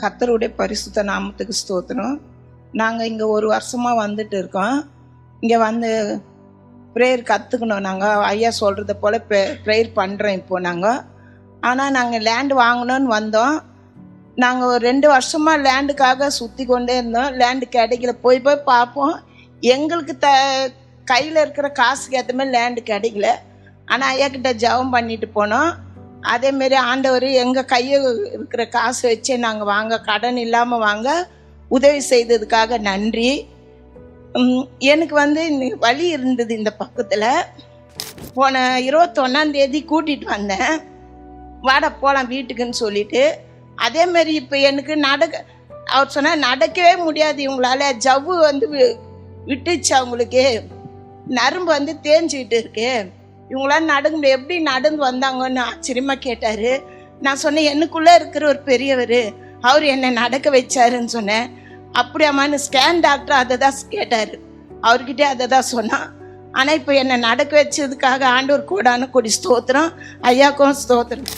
கர்த்தருடைய பரிசுத்த நாமத்துக்கு ஸ்தோத்திரம். நாங்கள் இங்கே 1 வருஷமாக வந்துட்டு இருக்கோம். இங்கே வந்து ப்ரேயர் கற்றுக்கணும். நாங்கள் ஐயா சொல்கிறத போல் ப்ரேயர் பண்ணுறோம் இப்போது நாங்கள். ஆனால் நாங்கள் லேண்டு வாங்கணும்னு வந்தோம். நாங்கள் ஒரு 2 வருஷமாக லேண்டுக்காக சுற்றி கொண்டே இருந்தோம். லேண்டு கிடைக்கல. போய் பார்ப்போம். எங்களுக்கு கையில் இருக்கிற காசுக்கு ஏற்ற மாதிரி லேண்டு கிடைக்கல. ஆனால் ஐயா கிட்ட ஜெபம் பண்ணிட்டு போனோம். அதேமாரி ஆண்டவர் எங்கள் கையில் இருக்கிற காசு வச்சே நாங்கள் வாங்க, கடன் இல்லாமல் வாங்க உதவி செய்ததுக்காக நன்றி. எனக்கு வந்து வலி இருந்தது இந்த பக்கத்தில். போன 21ஆம் கூட்டிகிட்டு வந்தேன். வாடா போகலாம் வீட்டுக்குன்னு சொல்லிட்டு. அதேமாரி இப்போ எனக்கு அவர் சொன்னால் நடக்கவே முடியாது இவங்களால. ஜவ்வு வந்து விட்டுச்சு, அவங்களுக்கு நரம்பு வந்து தேஞ்சிக்கிட்டு இருக்கு. இவங்களாம் நடந்து எப்படி நடந்து வந்தாங்கன்னு ஆச்சரியமாக கேட்டார். நான் சொன்னேன், எனக்குள்ளே இருக்கிற ஒரு பெரியவர், அவர் என்னை நடக்க வச்சாருன்னு சொன்னேன். அப்படியாமான்னு ஸ்கேன் டாக்டர் அதை தான் கேட்டார். அவர்கிட்டே அதை தான் சொன்னான். ஆனால் இப்போ என்னை நடக்க வச்சதுக்காக ஆண்டவர் கோடான கொடி ஸ்தோத்திரம். ஐயாக்கும் ஸ்தோத்திரம்.